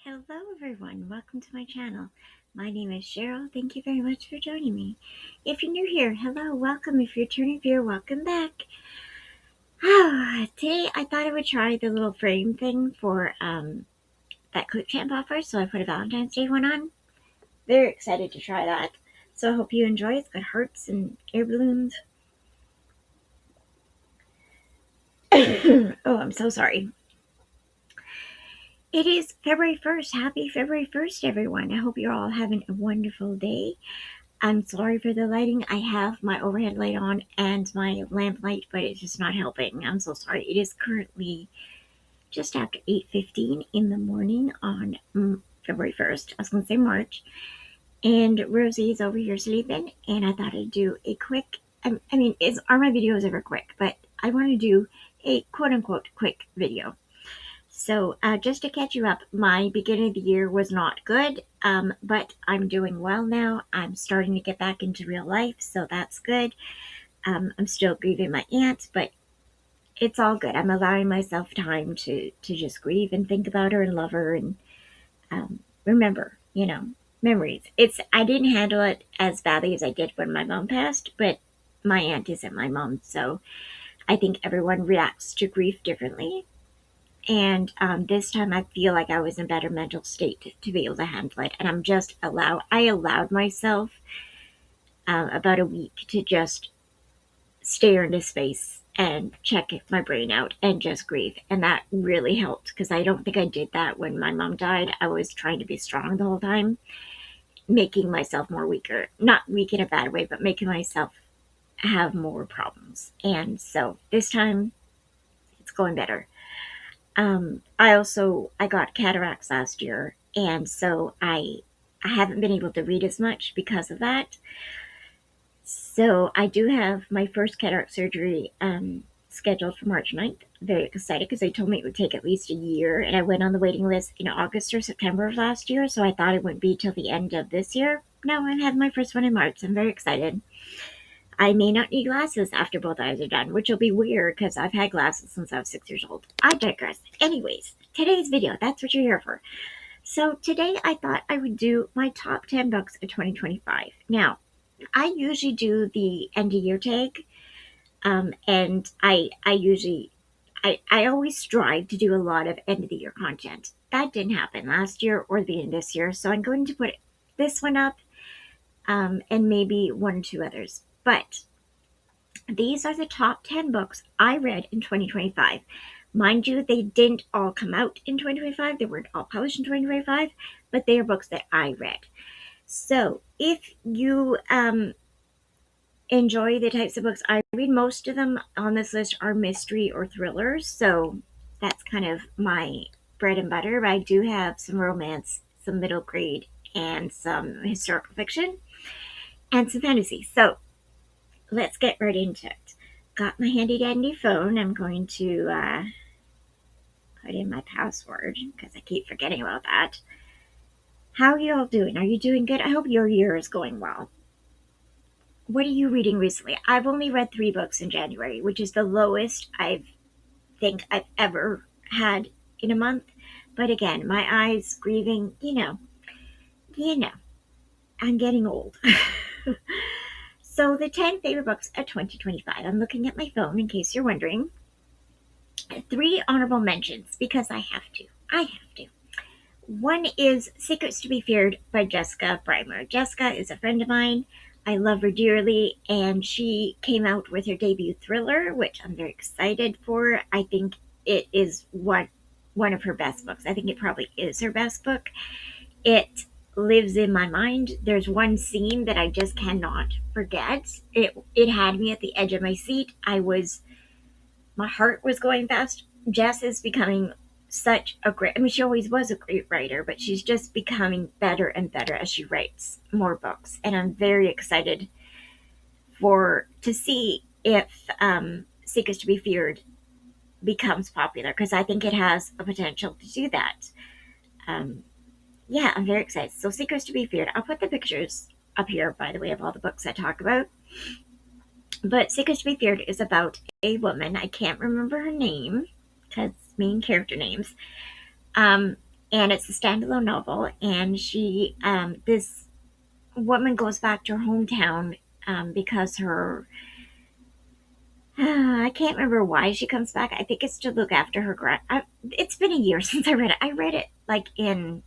Hello everyone, welcome to my channel. My name is Cheryl. Thank you very much for joining me. If you're new here, hello, welcome. If you're turning viewer, welcome back. Today I thought I would try the little frame thing for that quick champ offer, so I put a Valentine's Day one on. Very excited to try that. So I hope you enjoy. It's got hearts and air balloons. Oh, I'm so sorry. It is February 1st. Happy February 1st, everyone. I hope you're all having a wonderful day. I'm sorry for the lighting. I have my overhead light on and my lamp light, but it's just not helping. I'm so sorry. It is currently just after 8:15 in the morning on February 1st. I was going to say March. And Rosie is over here sleeping, and I thought I'd do a quick, are my videos ever quick? But I want to do a quote-unquote quick video. So just to catch you up, my beginning of the year was not good, but I'm doing well now. I'm starting to get back into real life, so that's good. I'm still grieving my aunt, but it's all good. I'm allowing myself time to just grieve and think about her and love her and remember, memories. I didn't handle it as badly as I did when my mom passed, but my aunt isn't my mom, so I think everyone reacts to grief differently. And this time I feel like I was in a better mental state to be able to handle it. And I allowed myself about a week to just stare into space and check my brain out and just grieve. And that really helped because I don't think I did that when my mom died. I was trying to be strong the whole time, making myself more weaker. Not weak in a bad way, but making myself have more problems. And so this time it's going better. I got cataracts last year, and so I haven't been able to read as much because of that. So I do have my first cataract surgery scheduled for March 9th. Very excited because they told me it would take at least a year, and I went on the waiting list in August or September of last year, so I thought it wouldn't be till the end of this year. No, I'm having my first one in March. I'm very excited. I may not need glasses after both eyes are done, which will be weird because I've had glasses since I was 6 years old. I digress. Anyways, today's video, that's what you're here for. So today I thought I would do my top 10 books of 2025. Now, I usually do the end of year tag, and I always strive to do a lot of end of the year content. That didn't happen last year or the beginning of this year, so I'm going to put this one up and maybe one or two others. But these are the top 10 books I read in 2025. Mind you, they didn't all come out in 2025. They weren't all published in 2025, but they are books that I read. So if you enjoy the types of books I read, most of them on this list are mystery or thrillers. So that's kind of my bread and butter. But I do have some romance, some middle grade, and some historical fiction, and some fantasy. So let's get right into it. Got my handy dandy phone. I'm going to put in my password because I keep forgetting about that. How are you all doing? Are you doing good? I hope your year is going well. What are you reading recently? I've only read 3 books in January, which is the lowest I think I've ever had in a month. But again, my eyes grieving, I'm getting old. So the 10 favorite books of 2025. I'm looking at my phone in case you're wondering. 3 honorable mentions because I have to. One is Secrets to be Feared by Jessica Breimer. Jessica is a friend of mine. I love her dearly, and she came out with her debut thriller, which I'm very excited for. I think it is one of her best books. I think it probably is her best book. It lives in my mind. There's one scene that I just cannot forget. It had me at the edge of my seat. My heart was going fast. Jess is becoming such a great, she always was a great writer, but she's just becoming better and better as she writes more books. And I'm very excited to see if Secrets to be Feared becomes popular, because I think it has a potential to do that. Yeah, I'm very excited. So Secrets to be Feared. I'll put the pictures up here, by the way, of all the books I talk about. But Secrets to be Feared is about a woman. I can't remember her name because main character names. and it's a standalone novel. And this woman goes back to her hometown because her I can't remember why she comes back. I think it's to look after her it's been a year since I read it. I read it like in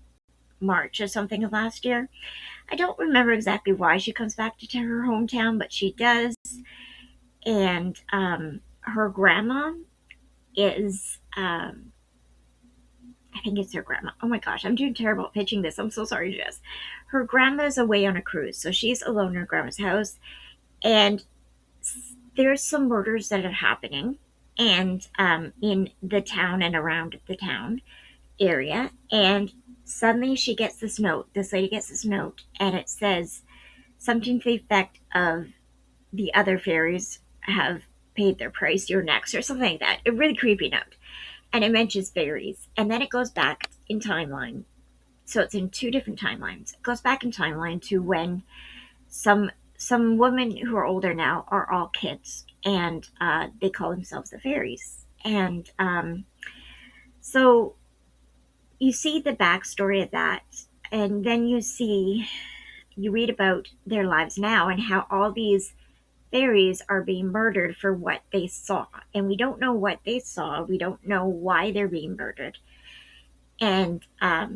March or something of last year. I don't remember exactly why she comes back to her hometown, but she does. And her grandma is, I think it's her grandma. Oh my gosh, I'm doing terrible at pitching this. I'm so sorry, Jess. Her grandma's away on a cruise, so she's alone in her grandma's house. And there's some murders that are happening and in the town and around the town area. And suddenly she gets this note. This lady gets this note, and it says something to the effect of the other fairies have paid their price, you're next, or something like that. A really creepy note. And it mentions fairies. And then it goes back in timeline. So it's in two different timelines. It goes back in timeline to when some women who are older now are all kids, and they call themselves the fairies. And so you see the backstory of that, and then you read about their lives now and how all these fairies are being murdered for what they saw. And we don't know what they saw. We don't know why they're being murdered. And I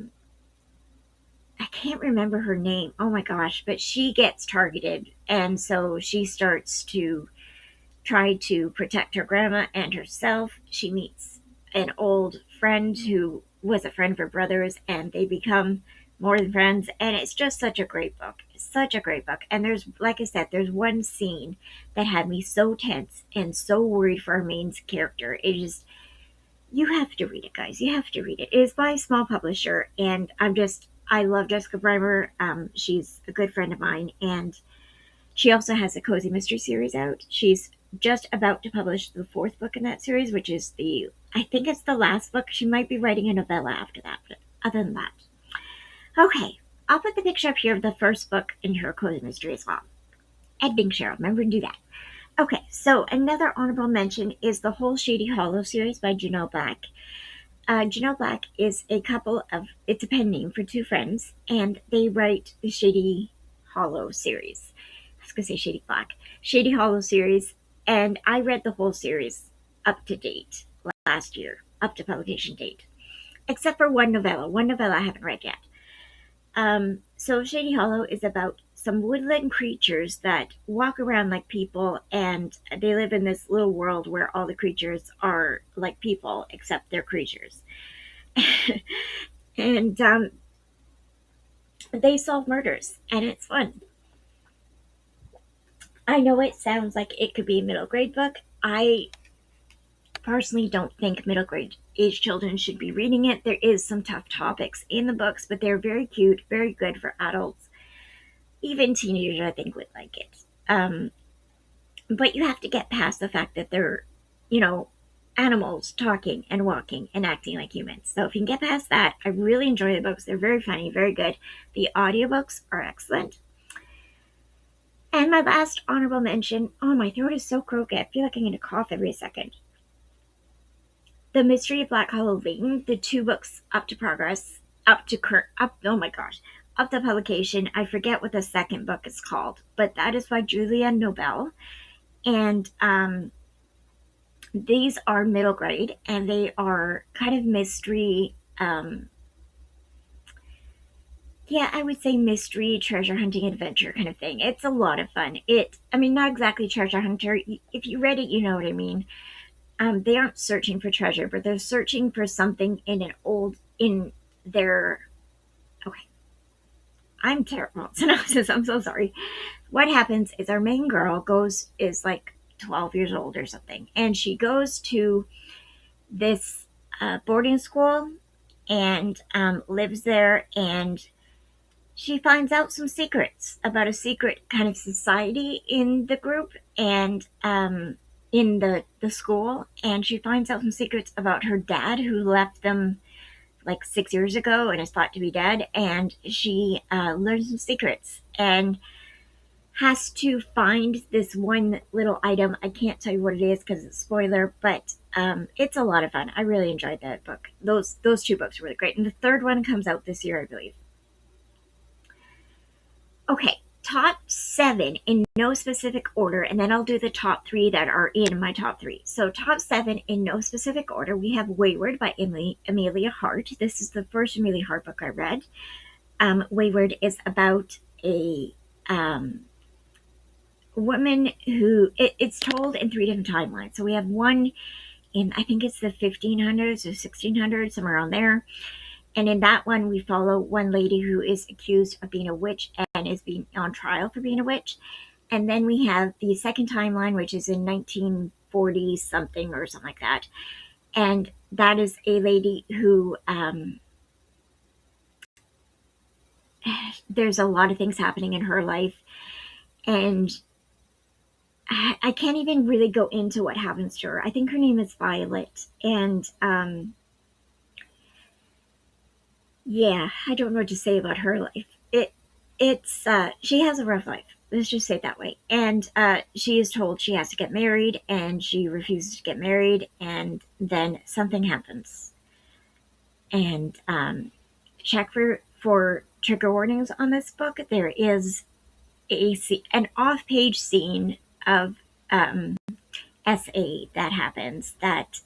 can't remember her name. Oh my gosh, but she gets targeted. And so she starts to try to protect her grandma and herself. She meets an old friend who was a friend of her brother's, and they become more than friends. And it's just such a great book. Such a great book. And there's, like I said, there's one scene that had me so tense and so worried for our main character. It is, you have to read it, guys. You have to read it. It is by a small publisher, and I love Jessica Breimer. She's a good friend of mine, and she also has a cozy mystery series out. She's just about to publish the fourth book in that series, which is I think it's the last book. She might be writing a novella after that, but other than that. Okay, I'll put the picture up here of the first book in her cozy mystery as well. Editing Cheryl, remember to do that. Okay, so another honorable mention is the whole Shady Hollow series by Janelle Black. Janelle Black is it's a pen name for two friends, and they write the Shady Hollow series. I was going to say Shady Black. Shady Hollow series, and I read the whole series up to date last year, up to publication date, except for one novella. One novella I haven't read yet. So Shady Hollow is about some woodland creatures that walk around like people, and they live in this little world where all the creatures are like people, except they're creatures. And they solve murders, and it's fun. I know it sounds like it could be a middle grade book. I personally don't think middle grade age children should be reading it. There is some tough topics in the books, but they're very cute, very good for adults. Even teenagers, I think, would like it. But you have to get past the fact that they're, animals talking and walking and acting like humans. So if you can get past that, I really enjoy the books. They're very funny, very good. The audiobooks are excellent. And my last honorable mention, oh, my throat is so croaky. I feel like I'm going to cough every second. The Mystery of Black Hollow Lane, the two books up to publication. I forget what the second book is called, but that is by Julia Nobel. And these are middle grade, and they are kind of mystery. I would say mystery, treasure hunting, adventure kind of thing. It's a lot of fun. Not exactly treasure hunter. If you read it, you know what I mean. They aren't searching for treasure, but they're searching for something in their. Okay, I'm terrible at synopsis. I'm so sorry. What happens is our main girl is like 12 years old or something, and she goes to this boarding school and lives there, and she finds out some secrets about a secret kind of society in the group and in the school, and she finds out some secrets about her dad who left them like 6 years ago and is thought to be dead, and she learns some secrets and has to find this one little item. I can't tell you what it is because it's a spoiler, but it's a lot of fun. I really enjoyed that book. Those two books were really great, and the third one comes out this year, I believe. Okay, top 7 in no specific order, and then I'll do the top 3 that are in my top 3. So top 7 in no specific order, we have Wayward by Amelia Hart. This is the first Amelia Hart book I read. Wayward is about a woman who, it's told in 3 different timelines. So we have one in, I think it's the 1500s or 1600s, somewhere around there. And in that one, we follow one lady who is accused of being a witch and is being on trial for being a witch. And then we have the second timeline, which is in 1940 something or something like that. And that is a lady who, there's a lot of things happening in her life. And I can't even really go into what happens to her. I think her name is Violet. And yeah, I don't know what to say about her life. It's she has a rough life. Let's just say it that way. And she is told she has to get married, and she refuses to get married, and then something happens. And check for trigger warnings on this book. There is an off-page scene of SA that happens that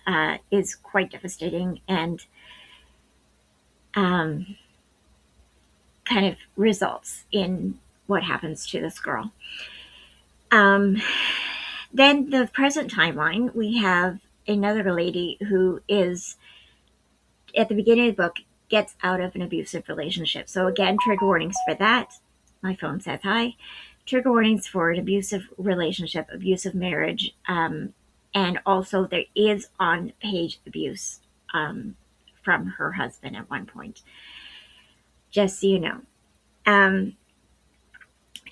is quite devastating and kind of results in what happens to this girl. Then the present timeline, we have another lady who is, at the beginning of the book, gets out of an abusive relationship. So again, trigger warnings for that. My phone says hi. Trigger warnings for an abusive relationship, abusive marriage, and also there is on-page abuse from her husband at one point. Just so you know.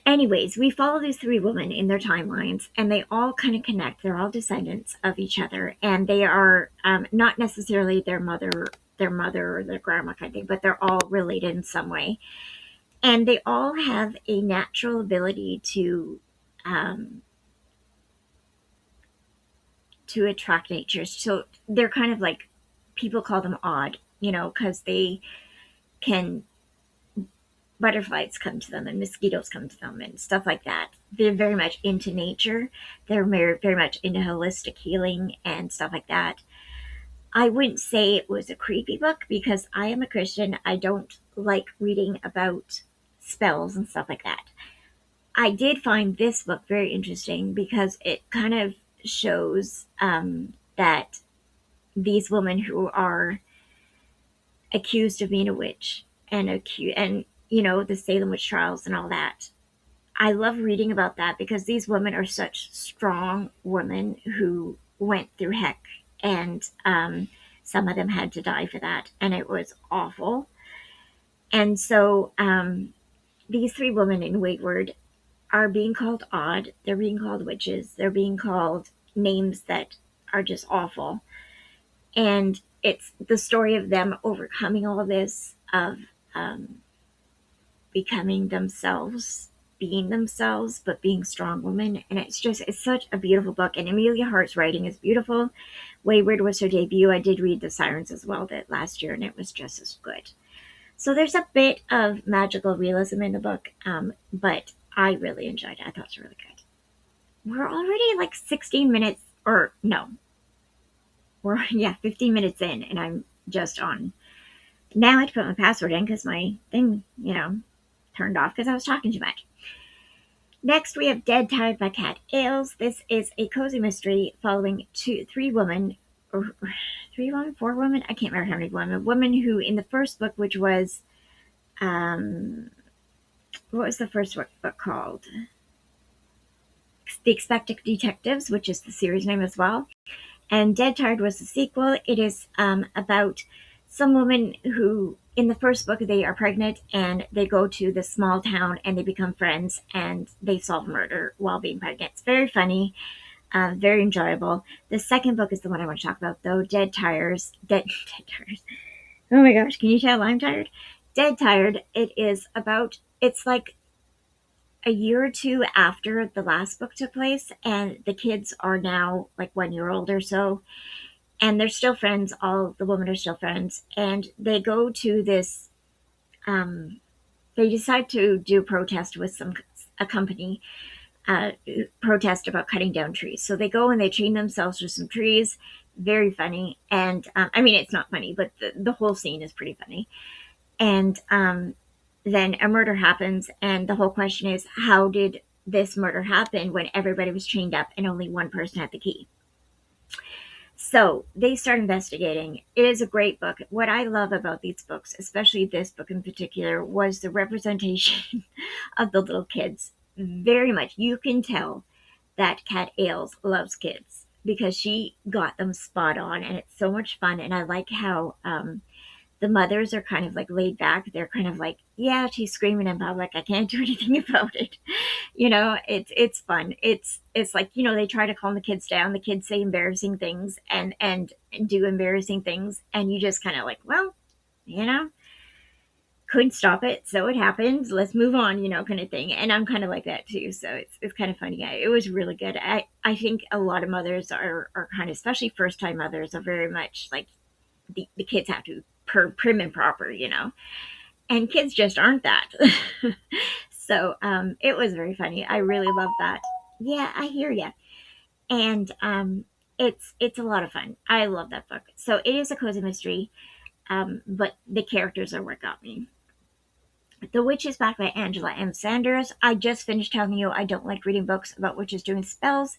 Anyways, we follow these 3 women in their timelines, and they all kind of connect. They're all descendants of each other, and they are not necessarily their mother or their grandma kind of thing, but they're all related in some way. And they all have a natural ability to attract nature. So they're kind of like, people call them odd, because they can, butterflies come to them and mosquitoes come to them and stuff like that. They're very much into nature. They're very much into holistic healing and stuff like that. I wouldn't say it was a creepy book because I am a Christian. I don't like reading about spells and stuff like that. I did find this book very interesting because it kind of shows that these women who are accused of being a witch and the Salem witch trials and all that. I love reading about that because these women are such strong women who went through heck, and some of them had to die for that, and it was awful. And so these 3 women in Wayward are being called odd. They're being called witches. They're being called names that are just awful. And it's the story of them overcoming all this, of becoming themselves, being themselves, but being strong women. And it's such a beautiful book. And Amelia Hart's writing is beautiful. Wayward was her debut. I did read The Sirens as well last year, and it was just as good. So there's a bit of magical realism in the book, but I really enjoyed it. I thought it was really good. We're already like 16 minutes, or no, 15 minutes in, and I'm just on. Now I have to put my password in because my thing, turned off because I was talking too much. Next, we have Dead Tired by Kat Ailes. This is a cozy mystery following 4 women. I can't remember how many women. Women who, in the first book, which was, what was the first book called? The Expected Detectives, which is the series name as well. And Dead Tired was the sequel. It is about some women who, in the first book, they are pregnant and they go to this small town and they become friends and they solve murder while being pregnant. It's very funny, very enjoyable. The second book is the one I want to talk about, though. Dead Tired. Oh my gosh, can you tell I'm tired? Dead Tired. It's like a year or 2 after the last book took place, and the kids are now like 1 year old or so. and they're still friends. All the women are still friends, and they go to this. They decide to do a protest with a company, uh, protest about cutting down trees. So they go and they chain themselves to some trees. Very funny, and I mean it's not funny, but the whole scene is pretty funny. And then a murder happens, and the whole question is, how did this murder happen when everybody was chained up and only one person had the key? So they start investigating. It is a great book. What I love about these books, especially this book in particular, was the representation of the little kids. Very much. You can tell that Cat Ailes loves kids because she got them spot on, and it's so much fun. And I like how the mothers are kind of like laid back. They're kind of like, yeah, she's screaming in public. I can't do anything about it. It's fun. It's like, they try to calm the kids down. The kids say embarrassing things and do embarrassing things, and you just kind of like, well, you know, couldn't stop it, so it happened. Let's move on, kind of thing. And I'm kind of like that too. So it's kind of funny. Yeah, it was really good. I think a lot of mothers are kind of, especially first time mothers, are very much like the kids have to prim and proper, and kids just aren't that. So it was very funny. I really love that. Yeah, I hear you. And it's a lot of fun. I love that book. So it is a cozy mystery, but the characters are what got me. The Witch is Back by Angela M. Sanders. I just finished telling you I don't like reading books about witches doing spells,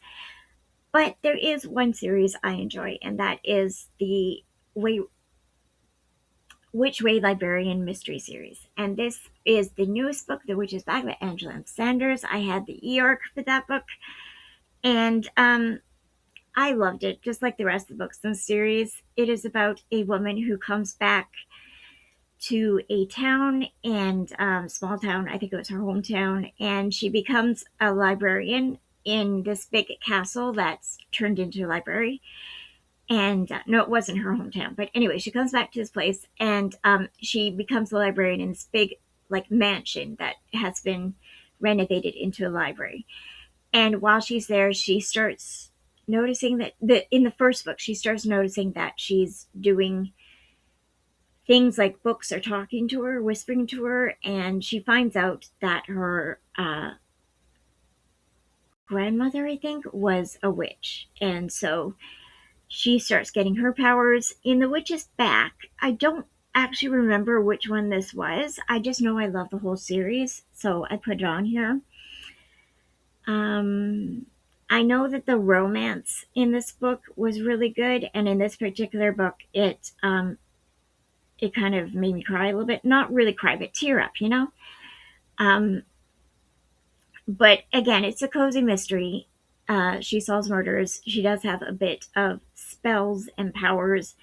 but there is one series I enjoy, and that is the way Witch Way Librarian Mystery Series. And this is the newest book, The Witch is Back by Angela M. Sanders. I had the e-arc for that book, and I loved it, just like the rest of the books in the series. It is about a woman who comes back to a town, and small town, I think it was her hometown, and she becomes a librarian in this big castle that's turned into a library. And no, it wasn't her hometown, but anyway, she comes back to this place, and she becomes a librarian in this big like mansion that has been renovated into a library. And while she's there, she starts noticing that in the first book, she starts noticing that she's doing things like books are talking to her, whispering to her, and she finds out that her grandmother, I think, was a witch. And so she starts getting her powers. In The Witch is Back, I don't actually remember which one this was. I just know I love the whole series, so I put it on here. I know that the romance in this book was really good, and in this particular book, it kind of made me cry a little bit. Not really cry, but tear up, Um, but again, it's a cozy mystery. She solves murders. She does have a bit of spells and powers.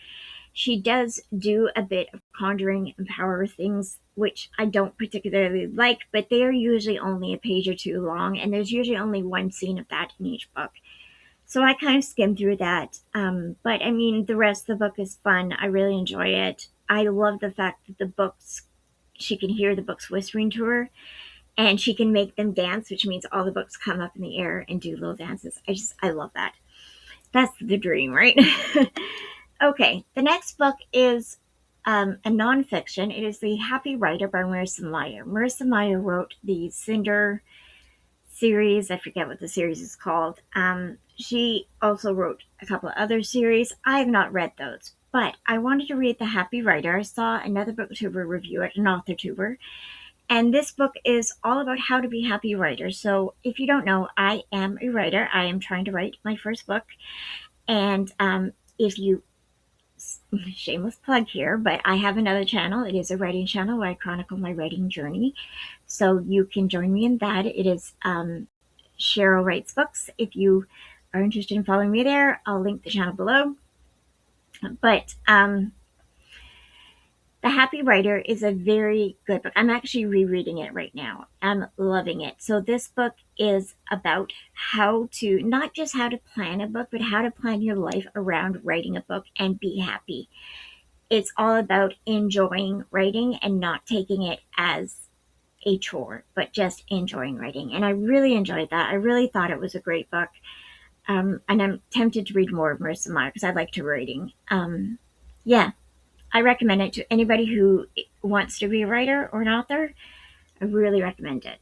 She does do a bit of conjuring and power things, which I don't particularly like, but they are usually only a page or two long, and there's usually only one scene of that in each book. So I kind of skimmed through that. But I mean, the rest of the book is fun. I really enjoy it. I love the fact that the books, she can hear the books whispering to her, and she can make them dance, which means all the books come up in the air and do little dances. I love that. That's the dream, right? Okay, the next book is a nonfiction. It is The Happy Writer by Marissa Meyer. Marissa Meyer wrote the Cinder series. I forget what the series is called. She also wrote a couple of other series. I have not read those, but I wanted to read The Happy Writer. I saw another booktuber review it, an authortuber, and this book is all about how to be a happy writer. So if you don't know, I am a writer. I am trying to write my first book, and if you shameless plug here, but I have another channel. It is a writing channel where I chronicle my writing journey. So you can join me in that. It is Cheryl Writes Books. If you are interested in following me there, I'll link the channel below. But The Happy Writer is a very good book. I'm actually rereading it right now. I'm loving it. So this book is about how to, not just how to plan a book, but how to plan your life around writing a book and be happy. It's all about enjoying writing and not taking it as a chore, but just enjoying writing. And I really enjoyed that. I really thought it was a great book. And I'm tempted to read more of Marissa Meyer because I like her writing. Yeah, I recommend it to anybody who wants to be a writer or an author. I really recommend it.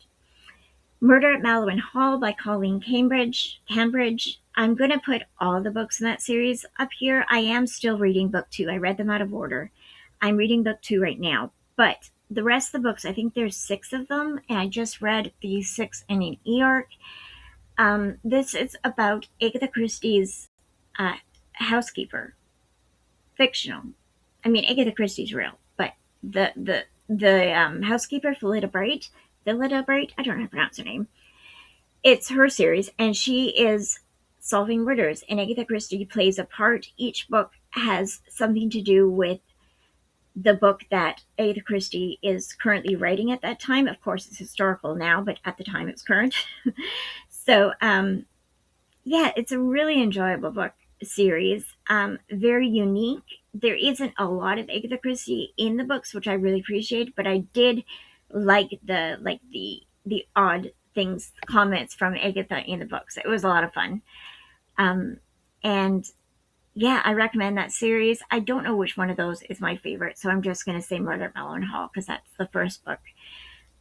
Murder at Mallowan Hall by Colleen Cambridge. I'm going to put all the books in that series up here. I am still reading book 2. I read them out of order. I'm reading book 2 right now. But the rest of the books, I think there's 6 of them, and I just read the 6th in an e-arc. This is about Agatha Christie's uh, housekeeper, fictional. I mean, Agatha Christie's real, but the housekeeper, Phillida Bright, I don't know how to pronounce her name. It's her series, and she is solving murders, and Agatha Christie plays a part. Each book has something to do with the book that Agatha Christie is currently writing at that time. Of course, it's historical now, but at the time it's current. So, yeah, it's a really enjoyable book series. Very unique. There isn't a lot of Agatha Christie in the books, which I really appreciate, but I did like the odd things, comments from Agatha in the books. It was a lot of fun. And yeah, I recommend that series. I don't know which one of those is my favorite, so I'm just going to say Murder at Mallowan Hall because that's the first book.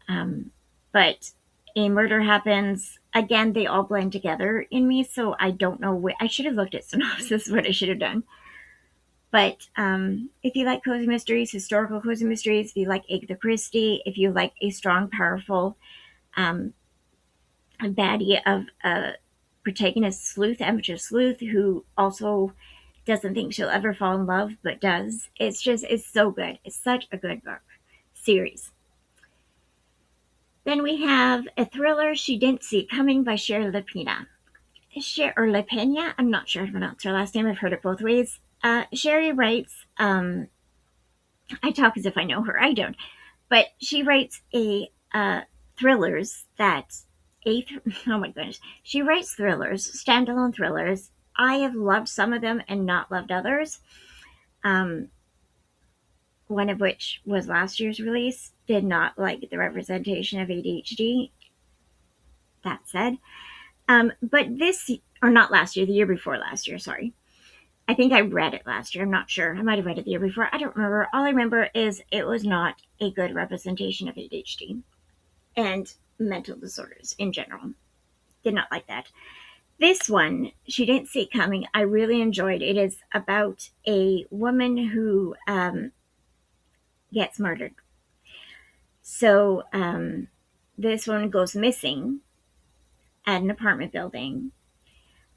But a murder happens. Again, they all blend together in me, so I don't know I should have looked at synopsis, what I should have done. But if you like cozy mysteries, historical cozy mysteries, if you like Agatha Christie, if you like a strong, powerful baddie of a protagonist sleuth, amateur sleuth, who also doesn't think she'll ever fall in love, but does. It's so good. It's such a good book series. Then we have a thriller, She Didn't See It Coming by Sherry Lapena. Lapena, I'm not sure how to pronounce her last name. I've heard it both ways. Sherry writes, I talk as if I know her. I don't. But she writes thrillers that, oh my goodness. She writes thrillers, standalone thrillers. I have loved some of them and not loved others. One of which was last year's release. Did not like the representation of ADHD. That said. But this, or not last year, the year before last year, sorry. I think I read it last year. I'm not sure. I might have read it the year before. I don't remember. All I remember is it was not a good representation of ADHD and mental disorders in general. Did not like that. This one, She Didn't See It Coming, I really enjoyed. It is about a woman who gets murdered. So this one goes missing at an apartment building.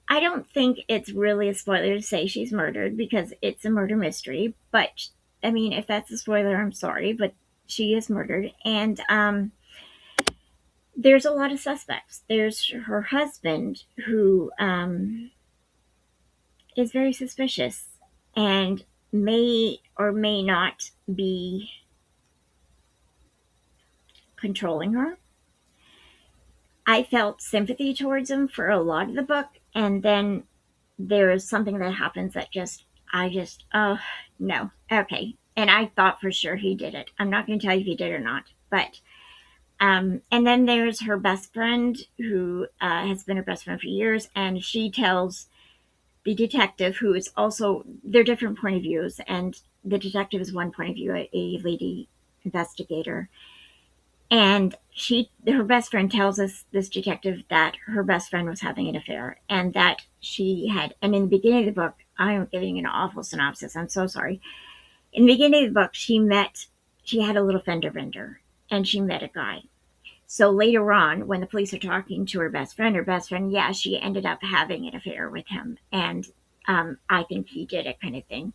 I don't think it's really a spoiler to say she's murdered because it's a murder mystery. But, I mean, if that's a spoiler, I'm sorry. But she is murdered. And there's a lot of suspects. There's her husband, who is very suspicious and may or may not be controlling her. I felt sympathy towards him for a lot of the book, and then there's something that happens that oh, no. Okay. And I thought for sure he did it. I'm not going to tell you if he did or not, but, and then there's her best friend who has been her best friend for years, and she tells the detective, who is also, they're different point of views, and the detective is one point of view, a lady investigator. And her best friend tells this detective that her best friend was having an affair, and that and in the beginning of the book, I'm giving an awful synopsis, I'm so sorry. In the beginning of the book, she had a little fender bender, and she met a guy. So later on, when the police are talking to her best friend, yeah, she ended up having an affair with him, and I think he did it, kind of thing.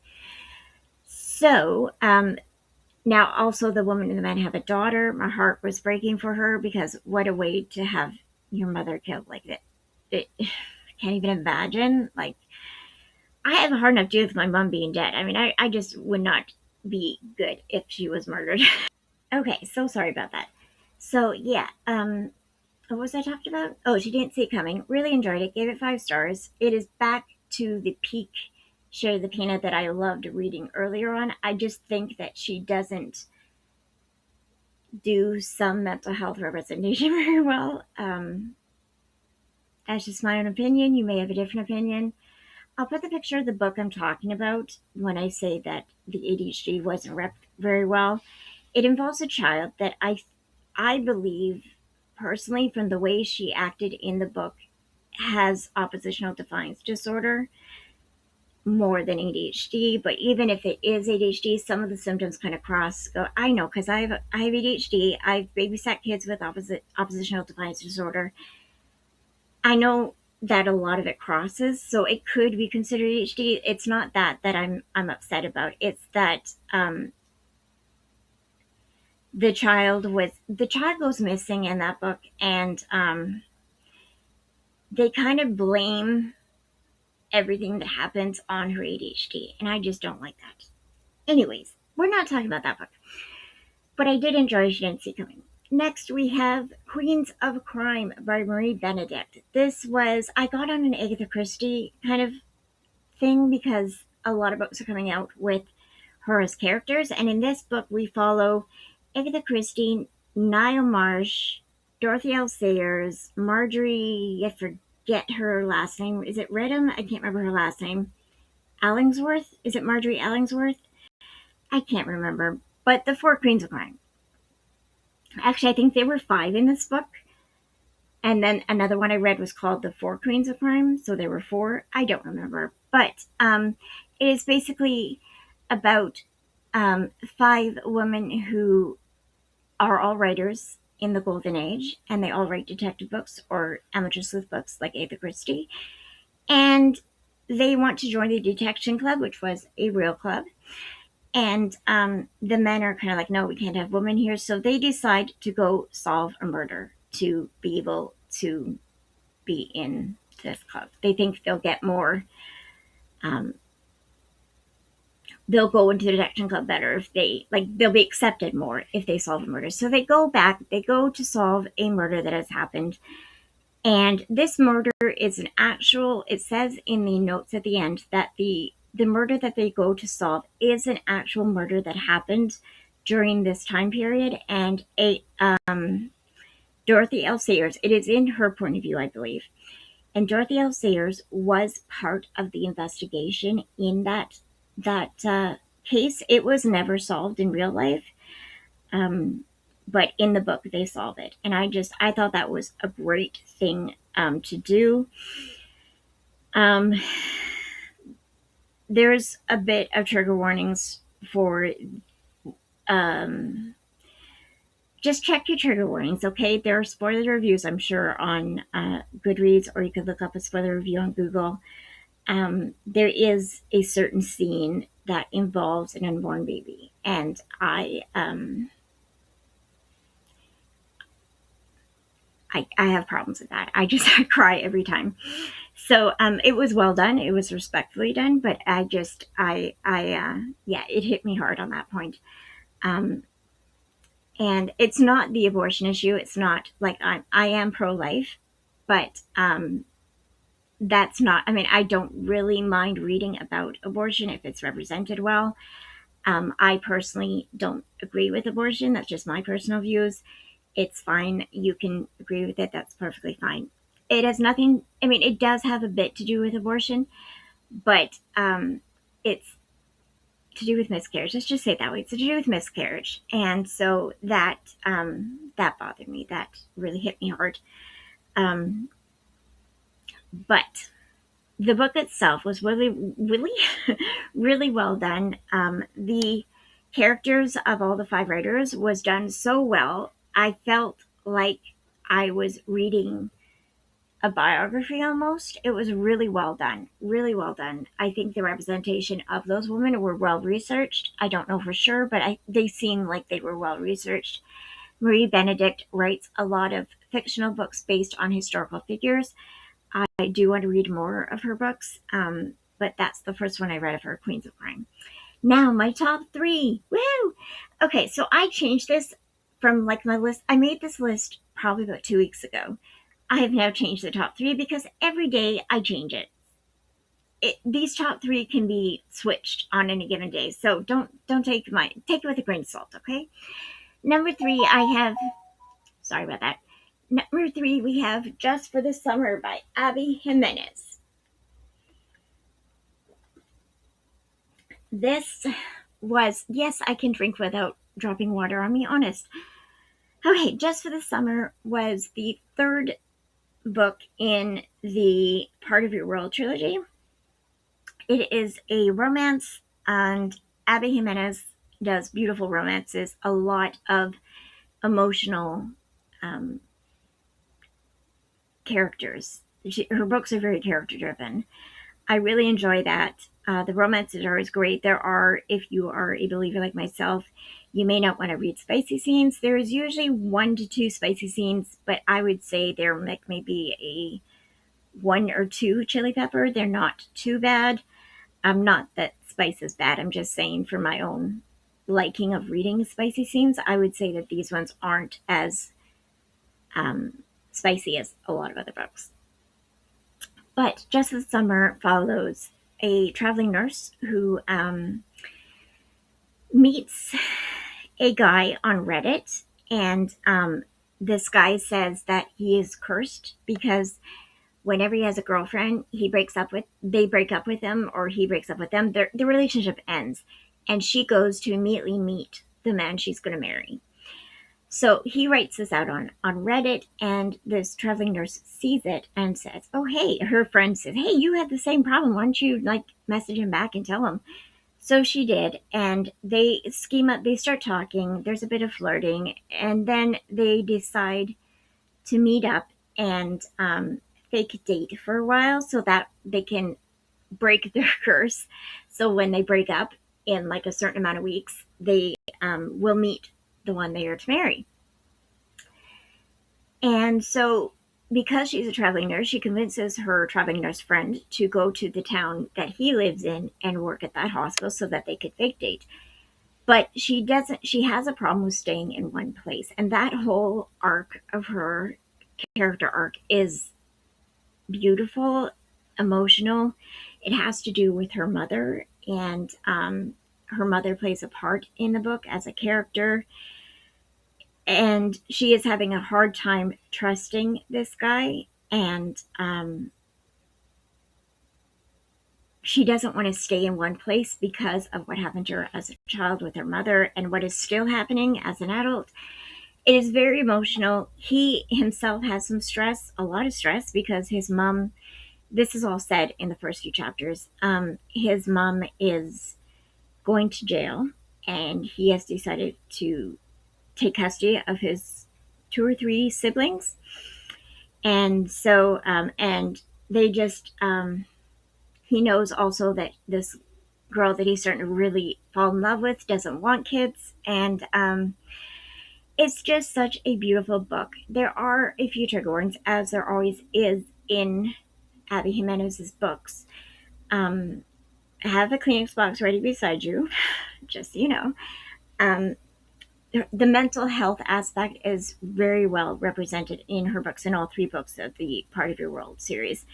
So, now, also, the woman and the man have a daughter. My heart was breaking for her because what a way to have your mother killed like that. I can't even imagine. Like, I have a hard enough deal with my mom being dead. I mean, I just would not be good if she was murdered. Okay, so sorry about that. So, yeah, what was I talking about? Oh, She Didn't See It Coming. Really enjoyed it. Gave it 5 stars. It is back to the peak Sherry Lapena that I loved reading earlier on. I just think that she doesn't do some mental health representation very well. That's just my own opinion. You may have a different opinion. I'll put the picture of the book I'm talking about when I say that the ADHD wasn't rep very well. It involves a child that I believe personally from the way she acted in the book has oppositional defiance disorder more than ADHD. But even if it is ADHD, some of the symptoms kind of cross. Go. I know because I have ADHD. I've babysat kids with oppositional defiance disorder. I know that a lot of it crosses, so it could be considered ADHD. It's not that I'm upset about. It's that the child goes missing in that book, and they kind of blame everything that happens on her ADHD, and I just don't like that. Anyways, we're not talking about that book, but I did enjoy She Didn't See Coming. Next, we have Queens of Crime by Marie Benedict. This was, I got on an Agatha Christie kind of thing because a lot of books are coming out with her as characters, and in this book, we follow Agatha Christie, Niall Marsh, Dorothy L. Sayers, Marjorie, I forget her last name. Is it Redham? I can't remember her last name. Allingsworth? Is it Marjorie Allingsworth? I can't remember. But the four Queens of Crime. Actually, I think there were five in this book. And then another one I read was called The Four Queens of Crime. So there were four. I don't remember. But it is basically about five women who are all writers in the Golden Age, and they all write detective books or amateur sleuth books like Agatha Christie. And they want to join the detection club, which was a real club. And the men are kind of like, no, we can't have women here. So they decide to go solve a murder to be able to be in this club. They think they'll get more. They'll go into the detection club better if they'll be accepted more if they solve a murder. So they go back, they go to solve a murder that has happened. And this murder is an actual, it says in the notes at the end that the murder that they go to solve is an actual murder that happened during this time period. And Dorothy L. Sayers, it is in her point of view, I believe. And Dorothy L. Sayers was part of the investigation in that case. It was never solved in real life, but in the book they solve it, and I thought that was a great thing to do. There's a bit of trigger warnings for. Just check your trigger warnings, okay? There are spoiler reviews, I'm sure, on Goodreads, or you could look up a spoiler review on Google. There is a certain scene that involves an unborn baby, and I have problems with that. I cry every time. So it was well done. It was respectfully done, but yeah, it hit me hard on that point. And it's not the abortion issue. It's not like I am pro-life, but that's not, I mean, I don't really mind reading about abortion if it's represented well. I personally don't agree with abortion. That's just my personal views. It's fine. You can agree with it. That's perfectly fine. It has nothing, I mean, it does have a bit to do with abortion, but it's to do with miscarriage. Let's just say it that way. It's to do with miscarriage. And so that bothered me. That really hit me hard. But the book itself was really, really, really well done. The characters of all the five writers was done so well. I felt like I was reading a biography almost. It was really well done. Really well done. I think the representation of those women were well researched. I don't know for sure, but they seem like they were well researched. Marie Benedict writes a lot of fictional books based on historical figures. I do want to read more of her books, but that's the first one I read of her, Queens of Crime. Now, my top three. Woo! Okay, so I changed this from like my list. I made this list probably about 2 weeks ago. I have now changed the top three because every day I change it. These top three can be switched on any given day, so don't take it with a grain of salt, okay? Number three, sorry about that. Number 3, we have Just for the Summer by Abby Jimenez. This was, yes, I can drink without dropping water on me, honest. Okay, Just for the Summer was the third book in the Part of Your World trilogy. It is a romance, and Abby Jimenez does beautiful romances, a lot of emotional characters. Her books are very character driven. I really enjoy that. The romances are always great. There are, if you are a believer like myself, you may not want to read spicy scenes. There is usually 1 to 2 spicy scenes, but I would say there may be a 1 or 2 chili pepper. They're not too bad. Not that spice is bad. I'm just saying for my own liking of reading spicy scenes, I would say that these ones aren't as spicy as a lot of other books. But Just the Summer follows a traveling nurse who meets a guy on Reddit, and this guy says that he is cursed because whenever he has a girlfriend, they break up with him, or he breaks up with them. The relationship ends, and she goes to immediately meet the man she's going to marry. So he writes this out on Reddit, and this traveling nurse sees it and says, oh, hey, her friend says, hey, you had the same problem. Why don't you message him back and tell him? So she did, and they scheme up, they start talking, there's a bit of flirting, and then they decide to meet up and fake date for a while so that they can break their curse. So when they break up in a certain amount of weeks, they will meet the one they are to marry. And so because she's a traveling nurse, she convinces her traveling nurse friend to go to the town that he lives in and work at that hospital so that they could fake date. But she has a problem with staying in one place. And that whole arc of her character arc is beautiful, emotional. It has to do with her mother, and her mother plays a part in the book as a character. And she is having a hard time trusting this guy, and she doesn't want to stay in one place because of what happened to her as a child with her mother and what is still happening as an adult. It is very emotional. He himself has some stress, a lot of stress, because his mom, this is all said in the first few chapters, his mom is going to jail, and he has decided to take custody of his 2 or 3 siblings. And so, and they just, he knows also that this girl that he's starting to really fall in love with doesn't want kids. And it's just such a beautiful book. There are a few trigger warnings, as there always is in Abby Jimenez's books. Have a Kleenex box ready beside you, just so you know. The mental health aspect is very well represented in her books, in all 3 books of the Part of Your World series.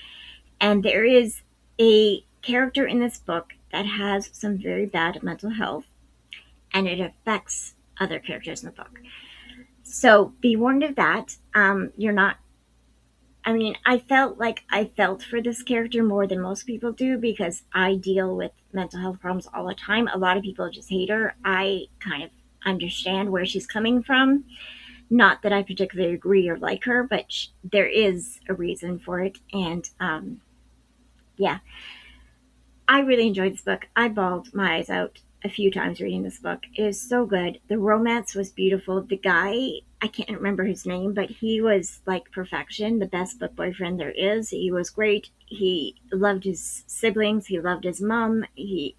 And there is a character in this book that has some very bad mental health, and it affects other characters in the book. So be warned of that. You're not, I mean, I felt for this character more than most people do because I deal with mental health problems all the time. A lot of people just hate her. I kind of understand where she's coming from. Not that I particularly agree or like her, but there is a reason for it. And yeah, I really enjoyed this book. I bawled my eyes out a few times reading this book. It is so good. The romance was beautiful. The guy, I can't remember his name, but he was like perfection, the best book boyfriend there is. He was great. He loved his siblings. He loved his mom. He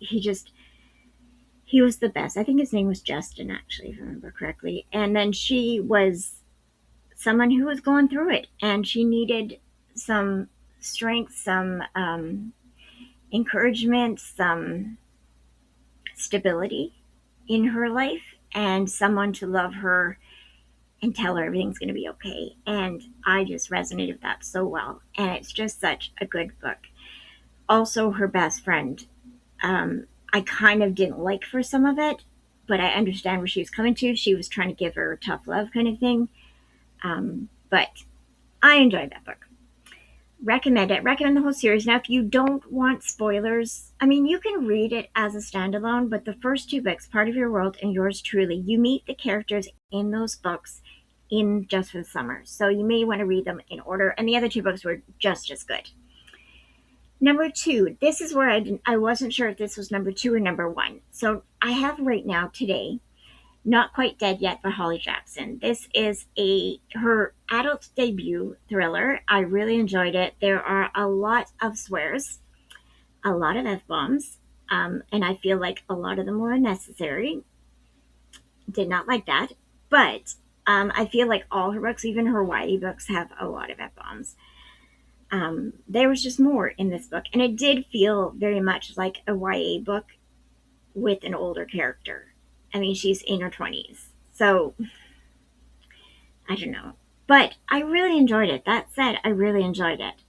was the best. I think his name was Justin, actually, if I remember correctly. And then she was someone who was going through it, and she needed some strength, some encouragement, some stability in her life, and someone to love her and tell her everything's going to be okay. And I just resonated with that so well. And it's just such a good book. Also, her best friend, I kind of didn't like for some of it, but I understand where she was coming to. She was trying to give her tough love kind of thing. but I enjoyed that book. Recommend it. Recommend the whole series. Now, if you don't want spoilers, I mean, you can read it as a standalone, but the first two books, Part of Your World and Yours Truly, you meet the characters in those books in Just for the Summer. So you may want to read them in order, and the other two books were just as good. Number two, this is where I wasn't sure if this was number two or number one. So I have right now today Not Quite Dead Yet by Holly Jackson. This is her adult debut thriller. I really enjoyed it. There are a lot of swears, a lot of F-bombs, and I feel like a lot of them were unnecessary. Did not like that. But I feel like all her books, even her YA books, have a lot of F-bombs. There was just more in this book, and it did feel very much like a YA book with an older character. I mean, she's in her 20s. So, I don't know. But I really enjoyed it. That said, I really enjoyed it.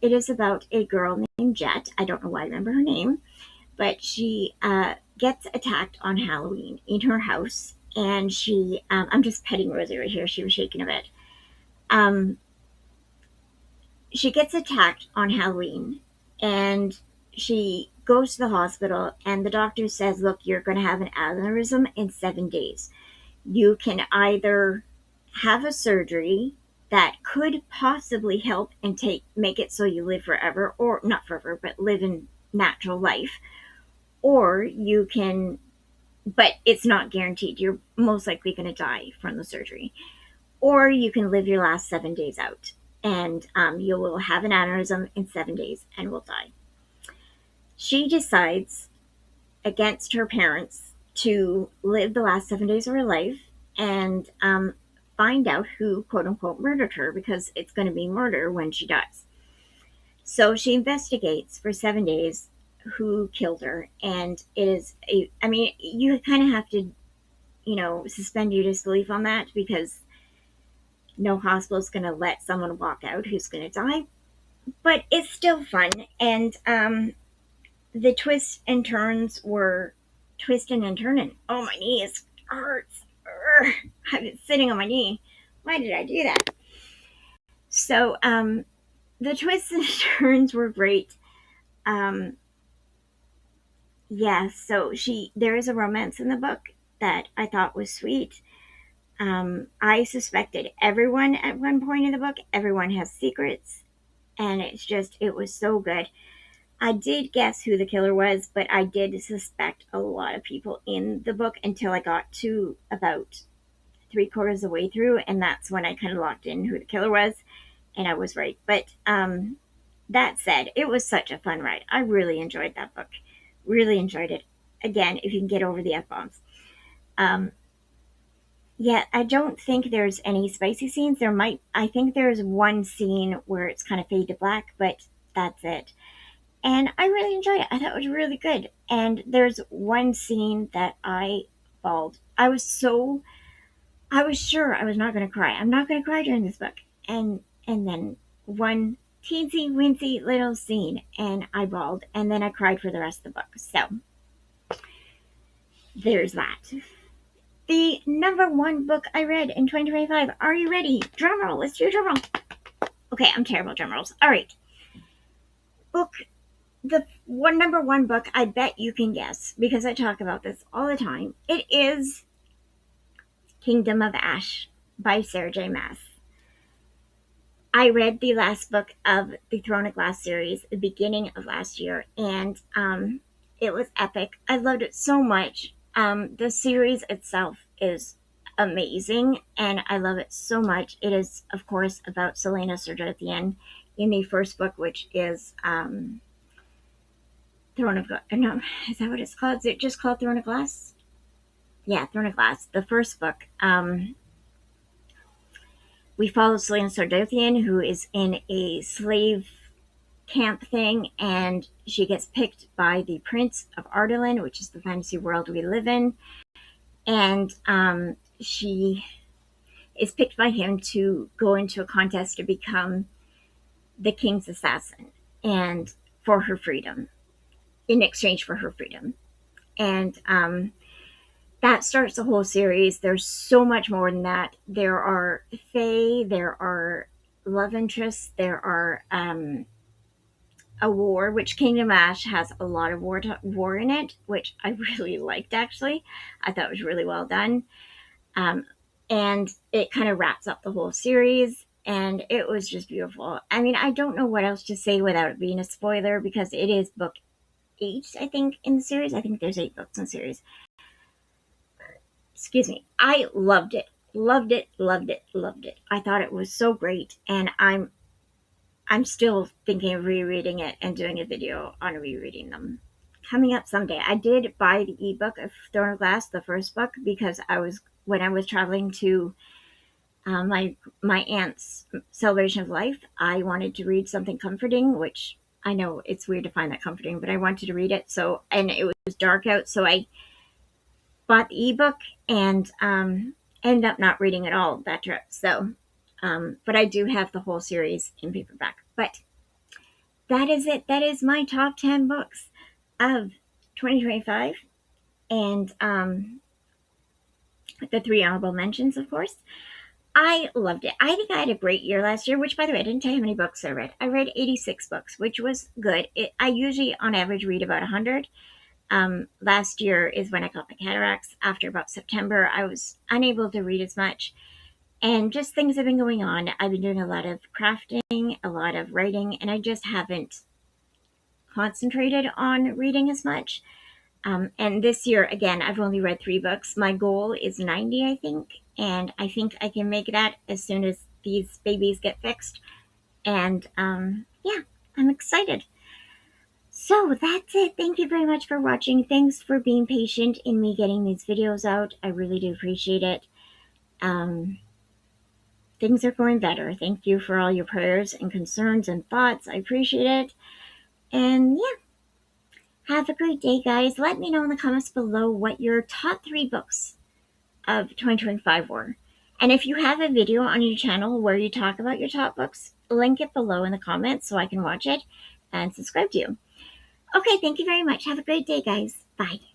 It is about a girl named Jet. I don't know why I remember her name. But she gets attacked on Halloween in her house. And I'm just petting Rosie right here. She was shaking a bit. She gets attacked on Halloween. And she goes to the hospital. And the doctor says, look, you're going to have an aneurysm in 7 days. You can either have a surgery that could possibly help and make it so you live forever, or not forever, but live in natural life, or you can, but it's not guaranteed. You're most likely going to die from the surgery, or you can live your last 7 days out, and you will have an aneurysm in 7 days and will die. She decides, against her parents, to live the last 7 days of her life and find out who, quote unquote, murdered her, because it's going to be murder when she dies. So she investigates for 7 days who killed her, and it is I mean, you kind of have to, suspend your disbelief on that, because no hospital is going to let someone walk out who's going to die. But it's still fun, and the twists and turns were twisting and turning. Oh, my knees hurts. I've been sitting on my knee. Why did I do that? So, the twists and turns were great. So there is a romance in the book that I thought was sweet. I suspected everyone at one point in the book. Everyone has secrets, and it was so good. I did guess who the killer was, but I did suspect a lot of people in the book until I got to about 3/4 of the way through, and that's when I kind of locked in who the killer was, and I was right. But that said, it was such a fun ride. I really enjoyed that book. Really enjoyed it. Again, if you can get over the F-bombs. I don't think there's any spicy scenes. I think there's one scene where it's kind of fade to black, but that's it. And I really enjoyed it. I thought it was really good. And there's one scene that I bawled. I was sure I was not going to cry. I'm not going to cry during this book. And then one teensy wincy little scene, and I bawled. And then I cried for the rest of the book. So there's that. The number one book I read in 2025. Are you ready? Drum roll. Let's do a drum roll. Okay, I'm terrible at drum rolls. All right. The number one book, I bet you can guess, because I talk about this all the time. It is Kingdom of Ash by Sarah J. Maas. I read the last book of the Throne of Glass series at the beginning of last year, and it was epic. I loved it so much. The series itself is amazing, and I love it so much. It is, of course, about Celaena Sardothien in the first book, which is Throne of Glass. No, is that what it's called? Is it just called Throne of Glass? Yeah, Throne of Glass. The first book. We follow Celaena Sardothien, who is in a slave camp thing, and she gets picked by the Prince of Ardalan, which is the fantasy world we live in, and she is picked by him to go into a contest to become the king's assassin, and for her freedom, in exchange for her freedom. And that starts the whole series. There's so much more than that. There are fae, there are love interests, there are a war, which Kingdom Ash has a lot of war in it, which I really liked actually. I thought it was really well done. Um, and it kind of wraps up the whole series, and it was just beautiful. I mean, I don't know what else to say without it being a spoiler because it is book 8, I think, in the series. I think there's 8 books in the series. Excuse me. I loved it. Loved it, loved it, loved it. I thought it was so great, and I'm still thinking of rereading it and doing a video on rereading them. Coming up someday. I did buy the ebook of Throne of Glass, the first book, because when I was traveling to my aunt's celebration of life, I wanted to read something comforting, which I know it's weird to find that comforting, but I wanted to read it. So, and it was dark out, so I bought the ebook and ended up not reading it all that trip. So, but I do have the whole series in paperback. But that is it. That is my top 10 books of 2025, and the 3 honorable mentions, of course. I loved it. I think I had a great year last year, which, by the way, I didn't tell you how many books I read. I read 86 books, which was good. I usually, on average, read about 100. Last year is when I got my cataracts. After about September, I was unable to read as much. And just things have been going on. I've been doing a lot of crafting, a lot of writing, and I just haven't concentrated on reading as much. And this year, again, I've only read 3 books. My goal is 90, I think, and I think I can make that as soon as these babies get fixed. And yeah, I'm excited. So that's it. Thank you very much for watching. Thanks for being patient in me getting these videos out. I really do appreciate it. Things are going better. Thank you for all your prayers and concerns and thoughts. I appreciate it. And yeah. Have a great day, guys. Let me know in the comments below what your top 3 books of 2025 were. And if you have a video on your channel where you talk about your top books, link it below in the comments so I can watch it and subscribe to you. Okay, thank you very much. Have a great day, guys. Bye.